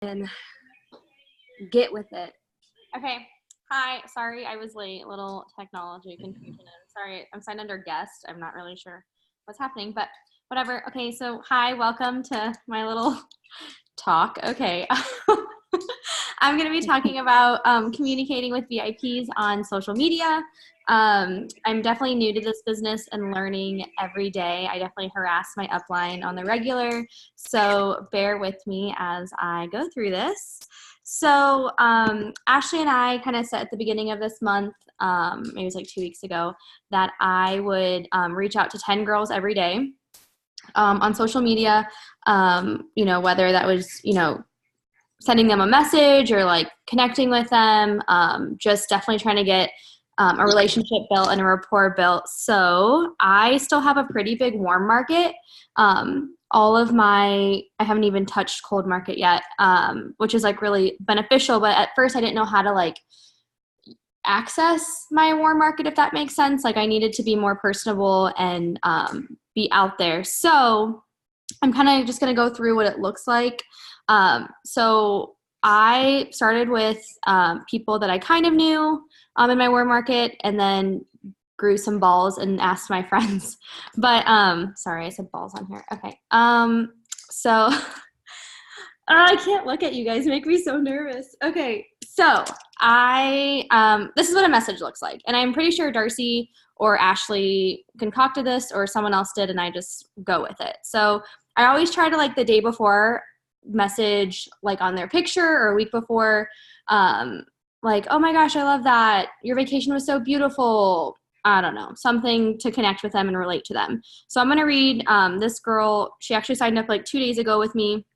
and get with it. Okay. Hi. Sorry, I was late. Little technology confusion. I'm sorry. I'm signed under guest. I'm not really sure what's happening, but whatever. Okay. So, hi. Welcome to my little talk. Okay. I'm going to be talking about communicating with VIPs on social media. I'm definitely new to this business and learning every day. I definitely harass my upline on the regular. So bear with me as I go through this. So Ashley and I kind of said at the beginning of this month, maybe it was like 2 weeks ago, that I would reach out to 10 girls every day on social media, whether that was, sending them a message or like connecting with them, just definitely trying to get a relationship built and a rapport built. So I still have a pretty big warm market. I haven't even touched cold market yet, which is like really beneficial. But at first I didn't know how to like access my warm market, if that makes sense. Like I needed to be more personable and be out there. So I'm kind of just going to go through what it looks like. So I started with people that I kind of knew in my warm market, and then grew some balls and asked my friends. But sorry, I said balls on here. Okay. So I can't look at you guys. You make me so nervous. Okay. So this is what a message looks like. And I'm pretty sure Darcy or Ashley concocted this or someone else did, and I just go with it. So I always try to like the day before message like on their picture or a week before, like, oh my gosh, I love that. Your vacation was so beautiful. I don't know, something to connect with them and relate to them. So I'm going to read this girl. She actually signed up like 2 days ago with me.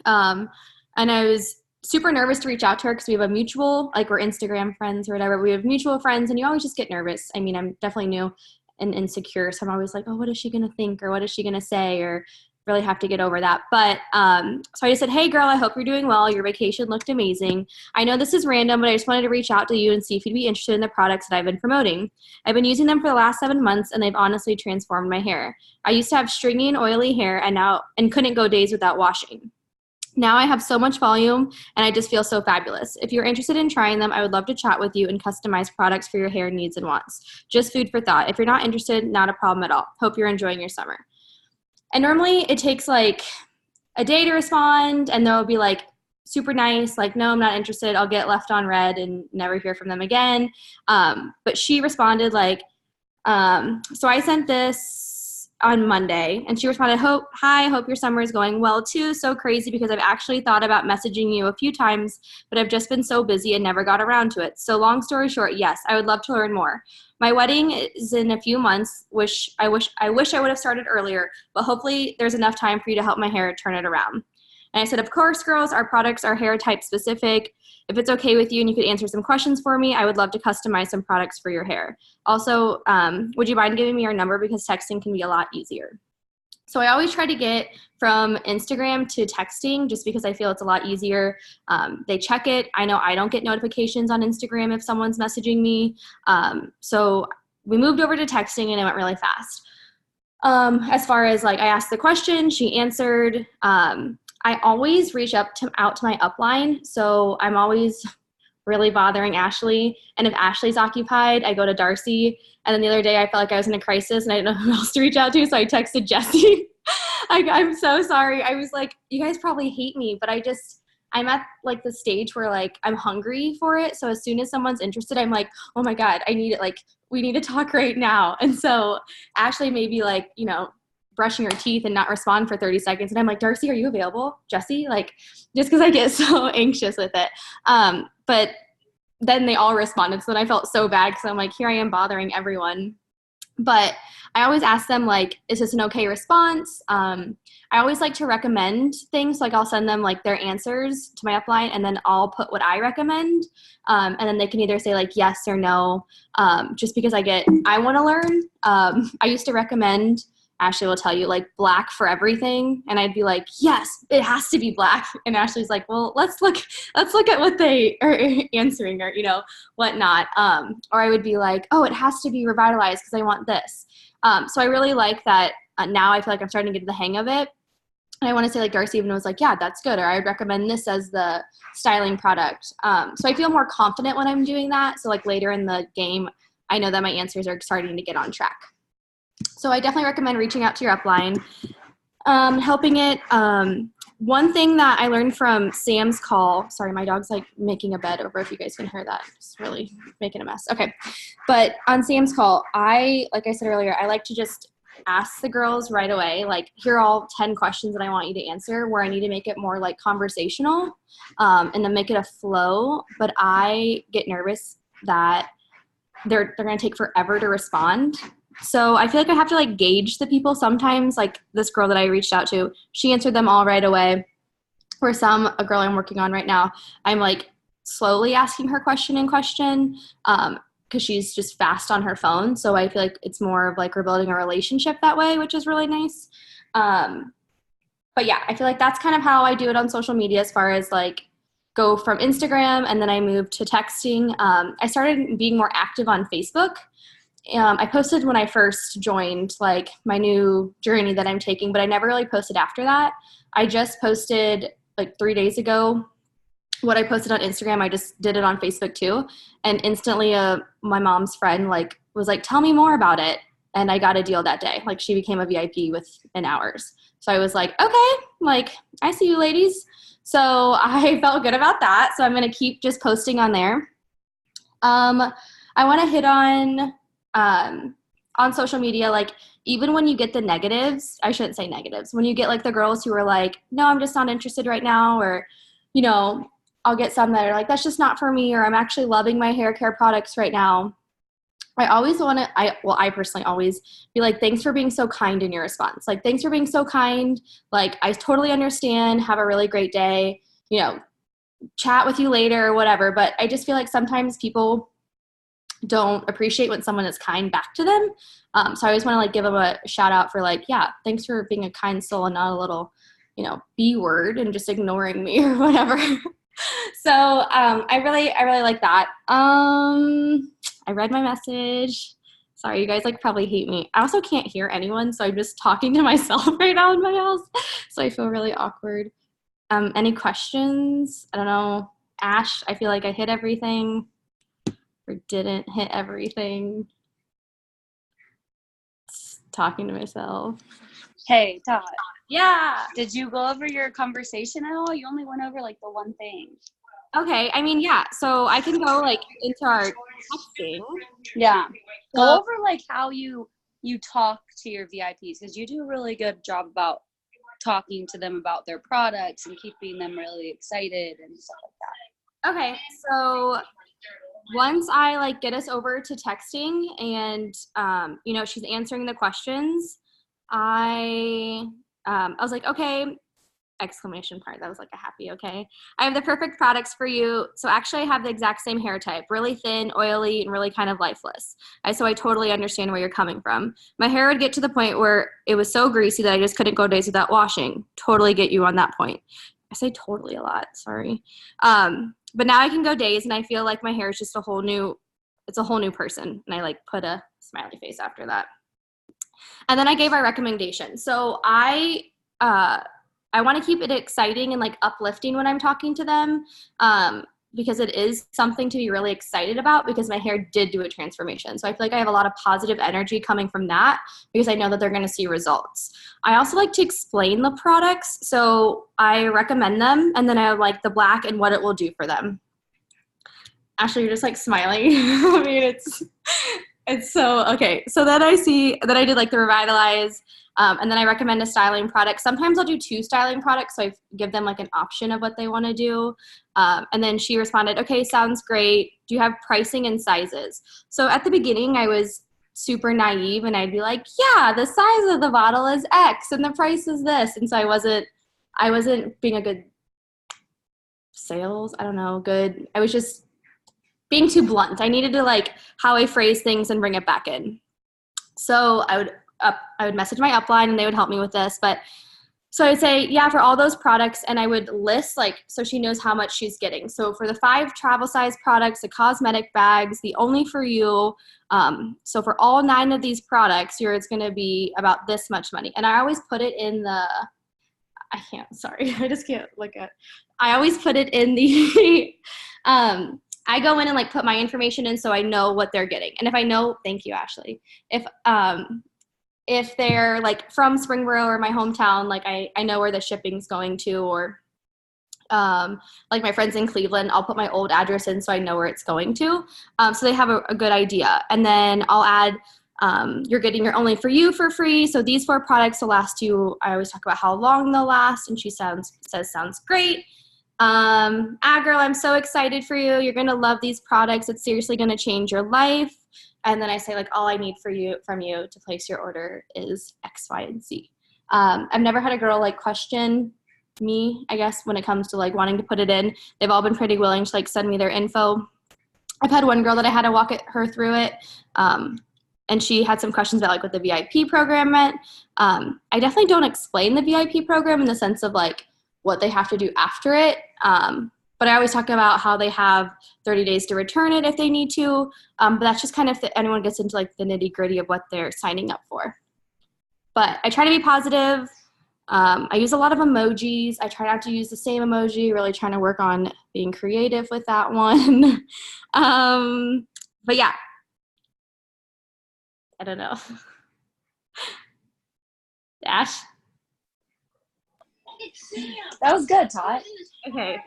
And I was super nervous to reach out to her because we have a mutual, like we're Instagram friends or whatever. We have mutual friends and you always just get nervous. I mean, I'm definitely new and insecure. So I'm always like, oh, what is she going to think? Or what is she going to say? Or really have to get over that. But so I just said, hey girl, I hope you're doing well. Your vacation looked amazing. I know this is random, but I just wanted to reach out to you and see if you'd be interested in the products that I've been promoting. I've been using them for the last 7 months and they've honestly transformed my hair. I used to have stringy and oily hair and couldn't go days without washing. Now I have so much volume and I just feel so fabulous. If you're interested in trying them, I would love to chat with you and customize products for your hair needs and wants. Just food for thought. If you're not interested, not a problem at all. Hope you're enjoying your summer. And normally it takes like a day to respond and they'll be like super nice, like, no, I'm not interested. I'll get left on red and never hear from them again. But she responded like, so I sent this on Monday and she responded, hi, hope your summer is going well too. So crazy because I've actually thought about messaging you a few times, but I've just been so busy and never got around to it. So long story short, yes, I would love to learn more. My wedding is in a few months. I wish I would have started earlier, but hopefully there's enough time for you to help my hair turn it around. And I said, of course, girls, our products are hair type specific. If it's okay with you and you could answer some questions for me, I would love to customize some products for your hair. Also, would you mind giving me your number because texting can be a lot easier? So I always try to get from Instagram to texting just because I feel it's a lot easier. They check it. I know I don't get notifications on Instagram if someone's messaging me. So we moved over to texting and it went really fast. As far as like I asked the question, she answered. I always reach out to my upline. So I'm always really bothering Ashley. And if Ashley's occupied, I go to Darcy. And then the other day I felt like I was in a crisis and I didn't know who else to reach out to. So I texted Jessie. I'm so sorry. I was like, you guys probably hate me, but I'm at like the stage where like I'm hungry for it. So as soon as someone's interested, I'm like, oh my God, I need it. Like we need to talk right now. And so Ashley may be like, brushing her teeth and not respond for 30 seconds. And I'm like, Darcy, are you available? Jessie? Like, just because I get so anxious with it. But then they all responded. So then I felt so bad because I'm like, here I am bothering everyone. But I always ask them, like, is this an okay response? I always like to recommend things. Like I'll send them like their answers to my upline and then I'll put what I recommend. And then they can either say like yes or no, just because I want to learn. I used to recommend, Ashley will tell you, like black for everything. And I'd be like, yes, it has to be black. And Ashley's like, well, let's look at what they are answering or, whatnot. Or I would be like, oh, it has to be revitalized because I want this. So I really like that. Now I feel like I'm starting to get the hang of it. And I want to say like Darcy even was like, yeah, that's good. Or I would recommend this as the styling product. So I feel more confident when I'm doing that. So like later in the game, I know that my answers are starting to get on track. So I definitely recommend reaching out to your upline, helping it. One thing that I learned from Sam's call, sorry, my dog's like making a bed over if you guys can hear that. It's really making a mess. Okay. But on Sam's call, like I said earlier, I like to just ask the girls right away, like, here are all 10 questions that I want you to answer, where I need to make it more like conversational, and then make it a flow. But I get nervous that they're going to take forever to respond. So I feel like I have to like gauge the people. Sometimes like this girl that I reached out to, she answered them all right away. For a girl I'm working on right now, I'm like slowly asking her question, because she's just fast on her phone. So I feel like it's more of like we're building a relationship that way, which is really nice. But yeah, I feel like that's kind of how I do it on social media, as far as like go from Instagram, and then I moved to texting. I started being more active on Facebook. I posted when I first joined like my new journey that I'm taking, but I never really posted after that. I just posted like 3 days ago what I posted on Instagram. I just did it on Facebook too. And instantly my mom's friend like was like, tell me more about it. And I got a deal that day. Like she became a VIP within hours. So I was like, okay, like I see you ladies. So I felt good about that. So I'm going to keep just posting on there. I want to hit on social media, like even when you get the negatives, I shouldn't say negatives, when you get like the girls who are like, no, I'm just not interested right now, or, you know, I'll get some that are like, that's just not for me, or I'm actually loving my hair care products right now. I always want to, I personally always be like, thanks for being so kind in your response. Like, thanks for being so kind. Like, I totally understand. Have a really great day. You know, chat with you later or whatever. But I just feel like sometimes people don't appreciate when someone is kind back to them. So I always want to like give them a shout out for like, yeah, thanks for being a kind soul and not a little, you know, B word and just ignoring me or whatever. So I really like that. I read my message. Sorry, you guys like probably hate me. I also can't hear anyone, so I'm just talking to myself right now in my house. So I feel really awkward. Any questions? I don't know. Ash, I feel like I hit everything or didn't hit everything. Just talking to myself. Hey, Todd. Yeah. Did you go over your conversation at all? You only went over like the one thing. Okay. I mean, yeah. So I can go like into our texting. Yeah. Go over like how you talk to your VIPs, because you do a really good job about talking to them about their products and keeping them really excited and stuff like that. Okay. So once I like get us over to texting and, you know, she's answering the questions, I was like, okay, exclamation part. That was like a happy, okay. I have the perfect products for you. So actually I have the exact same hair type, really thin, oily, and really kind of lifeless. So I totally understand where you're coming from. My hair would get to the point where it was so greasy that I just couldn't go days without washing. Totally get you on that point. I say totally a lot, sorry. But now I can go days and I feel like my hair is just it's a whole new person. And I like put a smiley face after that. And then I gave our recommendation. So I want to keep it exciting and like uplifting when I'm talking to them, because it is something to be really excited about, because my hair did do a transformation. So I feel like I have a lot of positive energy coming from that, because I know that they're going to see results. I also like to explain the products. So I recommend them, and then I like the black and what it will do for them. Ashley, you're just like smiling. I mean, it's so, okay. So then I did like the Revitalize, and then I recommend a styling product. Sometimes I'll do 2 styling products, so I give them like an option of what they want to do. And then she responded, okay, sounds great. Do you have pricing and sizes? So at the beginning, I was super naive, and I'd be like, yeah, the size of the bottle is X, and the price is this. And so I wasn't being a good sales. I don't know, good. I was just being too blunt. I needed to like how I phrase things and bring it back in. So I would message my upline and they would help me with this. But so I would say, yeah, for all those products, and I would list like, so she knows how much she's getting. So for the 5 travel size products, the cosmetic bags, the Only For You. So for all 9 of these products, it's going to be about this much money. And I always put it in I can't, sorry. I just can't look at, I always put it in the, I go in and like put my information in so I know what they're getting. And if I know, thank you, Ashley. If they're like from Springboro or my hometown, like I know where the shipping's going to, or like my friends in Cleveland, I'll put my old address in so I know where it's going to. So they have a good idea. And then I'll add, you're getting your Only For You for free. So these 4 products will last you, I always talk about how long they'll last, and she says sounds great. Girl, I'm so excited for you. You're going to love these products. It's seriously going to change your life. And then I say, like, all I need from you to place your order is X, Y, and Z. I've never had a girl like question me, I guess, when it comes to like wanting to put it in. They've all been pretty willing to like send me their info. I've had one girl that I had to walk her through it. And she had some questions about like what the VIP program meant. I definitely don't explain the VIP program in the sense of like what they have to do after it. But I always talk about how they have 30 days to return it if they need to. But that's just kind of if anyone gets into like the nitty gritty of what they're signing up for. But I try to be positive. I use a lot of emojis. I try not to use the same emoji, really trying to work on being creative with that one. But yeah, I don't know. Ash? That was good, Tot. Okay.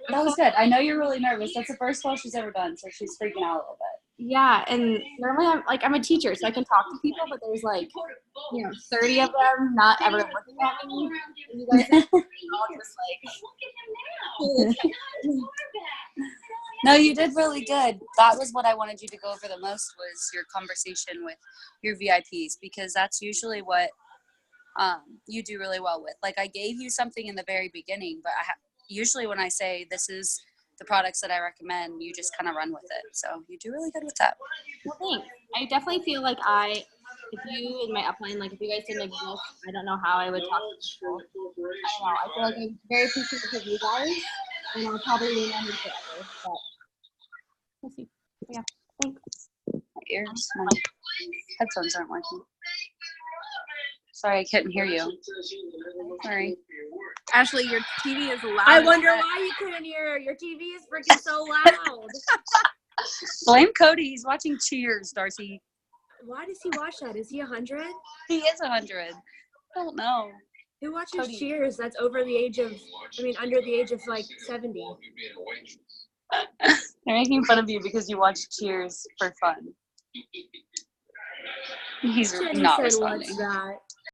That was good. I know you're really nervous. That's the first call she's ever done, so she's freaking out a little bit. Yeah, and normally I'm a teacher, so I can talk to people, but there's like, 30 of them not ever looking at me. And you guys are all just like, No, you did really good. That was what I wanted you to go over the most, was your conversation with your VIPs, because that's usually what you do really well with. Like, I gave you something in the very beginning, but usually when I say this is the products that I recommend, you just kind of run with it. So you do really good with that. well, thanks. I definitely feel like if you in my upline, like if you guys didn't exist, I don't know how I would talk to people. I don't know. I feel like I'm very appreciative of you guys, and I'll probably lean on you forever. But we'll see. Yeah, thanks. My headphones aren't working. Sorry, I couldn't hear you. Sorry. Ashley, your TV is loud. I wonder why you couldn't hear her. Your TV is freaking so loud. Blame Cody. He's watching Cheers, Darcy. Why does he watch that? Is he 100? He is 100. I don't know. Who watches Cody. Cheers that's over the age of, under the age of like 70? They're making fun of you because you watch Cheers for fun. He's Jenny not said, responding. what's that?